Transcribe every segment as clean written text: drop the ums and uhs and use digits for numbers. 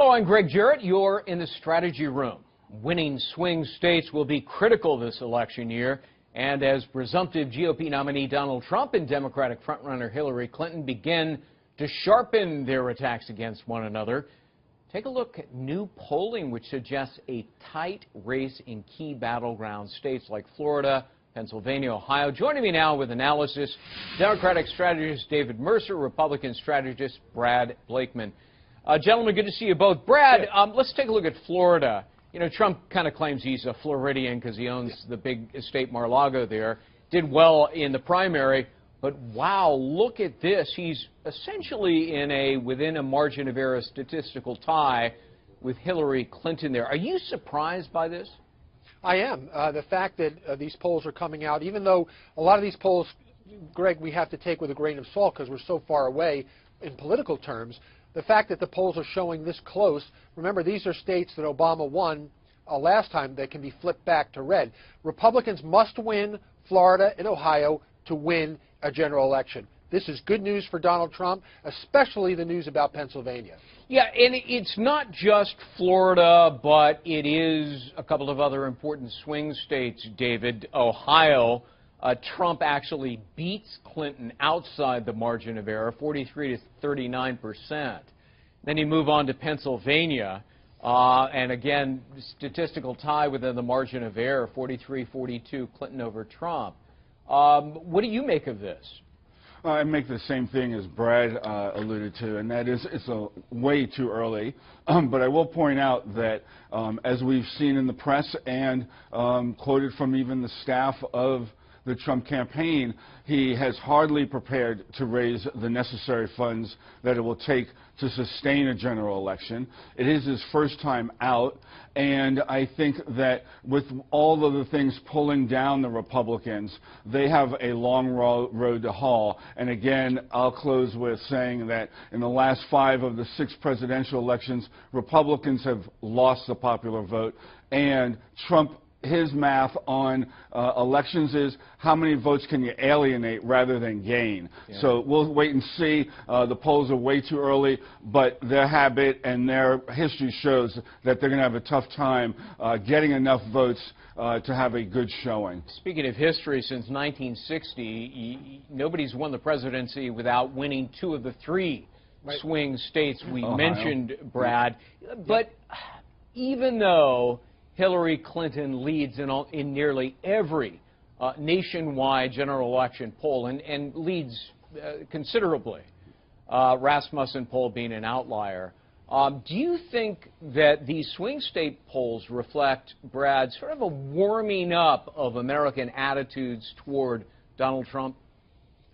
Hello, I'm Greg Jarrett. You're in the strategy room. Winning swing states will be critical this election year. And as presumptive GOP nominee Donald Trump and Democratic frontrunner Hillary Clinton begin to sharpen their attacks against one another, take a look at new polling which suggests a tight race in key battleground states like Florida, Pennsylvania, Ohio. Joining me now with analysis, Democratic strategist David Mercer, Republican strategist Brad Blakeman. Gentlemen, good to see you both. Brad, let's take a look at Florida. You know, Trump kind of claims he's a Floridian because he owns the big estate Mar-a-Lago there. Did well in the primary, but wow, look at this. He's essentially within a margin of error statistical tie with Hillary Clinton there. Are you surprised by this? I am. The fact that these polls are coming out, even though a lot of these polls, Greg, we have to take with a grain of salt because we're so far away in political terms. The fact that the polls are showing this close, remember, these are states that Obama won last time that can be flipped back to red. Republicans must win Florida and Ohio to win a general election. This is good news for Donald Trump, especially the news about Pennsylvania. Yeah, and it's not just Florida, but it is a couple of other important swing states, David. Ohio, Trump actually beats Clinton outside the margin of error, 43 to 39%. Then you move on to Pennsylvania, and again, statistical tie within the margin of error, 43-42, Clinton over Trump. What do you make of this? I make the same thing as Brad alluded to, and that is it's way too early. But I will point out that as we've seen in the press and quoted from even the staff of the Trump campaign, he has hardly prepared to raise the necessary funds that it will take to sustain a general election. It is his first time out, and I think that with all of the things pulling down the Republicans, they have a long road to haul. And again, I'll close with saying that in the last 5 of the 6 presidential elections, Republicans have lost the popular vote, and Trump, his math on elections is how many votes can you alienate rather than gain. Yeah. So we'll wait and see. The polls are way too early, but their habit and their history shows that they're going to have a tough time getting enough votes to have a good showing. Speaking of history, since 1960, nobody's won the presidency without winning 2 of the 3 swing states we mentioned, Brad. But even though Hillary Clinton leads in nearly every nationwide general election poll and leads considerably, Rasmussen poll being an outlier. Do you think that these swing state polls reflect, Brad, sort of a warming up of American attitudes toward Donald Trump?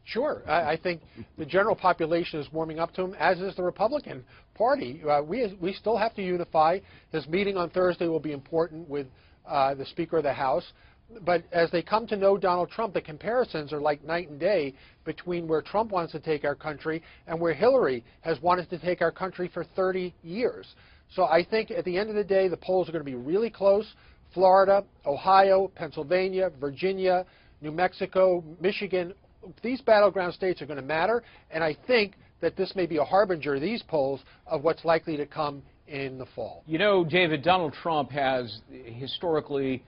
Sure. I think the general population is warming up to him, as is the Republican Party. We still have to unify. His meeting on Thursday will be important with the Speaker of the House. But as they come to know Donald Trump, the comparisons are like night and day between where Trump wants to take our country and where Hillary has wanted to take our country for 30 years. So I think at the end of the day, the polls are going to be really close. Florida, Ohio, Pennsylvania, Virginia, New Mexico, Michigan, these battleground states are going to matter, and I think that this may be a harbinger, these polls, of what's likely to come in the fall. You know, David, Donald Trump has historically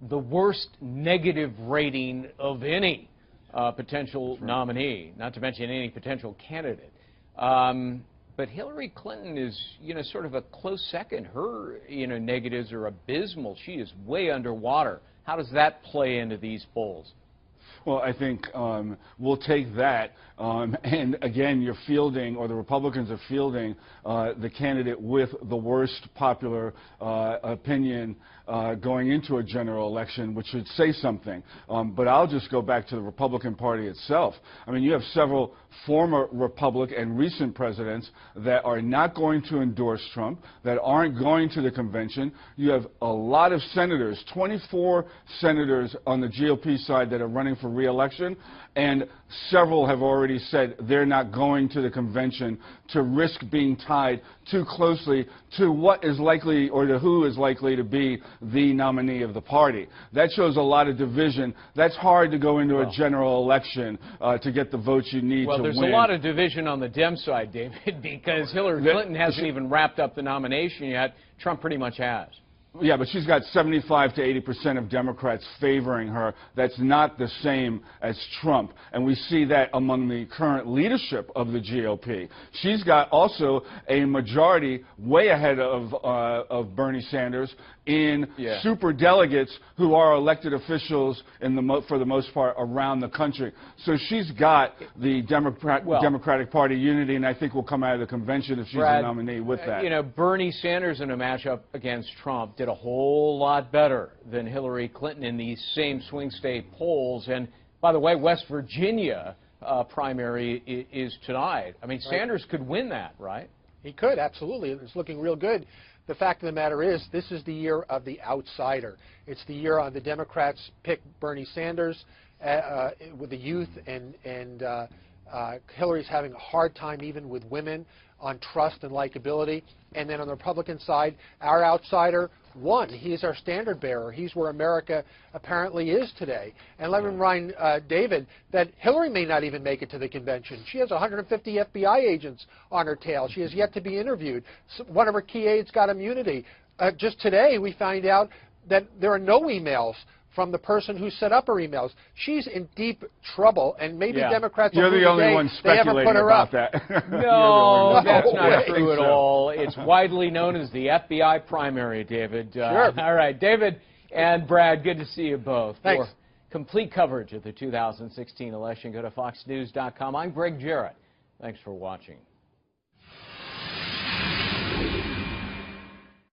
the worst negative rating of any potential nominee, not to mention any potential candidate. But Hillary Clinton is, sort of a close second. Her, negatives are abysmal. She is way underwater. How does that play into these polls? Well, I think we'll take that, and again, you're fielding, or the Republicans are fielding, the candidate with the worst popular opinion going into a general election, which should say something. But I'll just go back to the Republican Party itself. I mean, you have several former Republican and recent presidents that are not going to endorse Trump, that aren't going to the convention. You have a lot of senators, 24 senators on the GOP side that are running for re-election, and several have already said they're not going to the convention to risk being tied too closely to what is likely or to who is likely to be the nominee of the party. That shows a lot of division. That's hard to go into a general election to get the votes you need to win. Well, there's a lot of division on the Dem side, David, because Hillary Clinton hasn't even wrapped up the nomination yet. Trump pretty much has. Yeah, but she's got 75 to 80% of Democrats favoring her. That's not the same as Trump. And we see that among the current leadership of the GOP. She's got also a majority way ahead of Bernie Sanders in superdelegates who are elected officials for the most part around the country. So she's got the Democratic Party unity, and I think will come out of the convention if she's a nominee with that. You know, Bernie Sanders in a matchup against Trump did a whole lot better than Hillary Clinton in these same swing state polls. And by the way, West Virginia primary is tonight. I mean, Sanders could win that, right? He could, absolutely. It's looking real good. The fact of the matter is, this is the year of the outsider. It's the year the Democrats pick Bernie Sanders with the youth, and Hillary's having a hard time even with women on trust and likability. And then on the Republican side, our outsider won. He's our standard bearer. He's where America apparently is today. And let me remind David that Hillary may not even make it to the convention. She has 150 FBI agents on her tail. She has yet to be interviewed. One of her key aides got immunity. Just today we find out that there are no emails from the person who set up her emails. She's in deep trouble, and maybe Democrats You're the only one speculating about that. No, that's not true at all. It's widely known as the FBI primary, David. Sure. All right, David and Brad, good to see you both. Thanks. For complete coverage of the 2016 election, go to foxnews.com. I'm Greg Jarrett. Thanks for watching.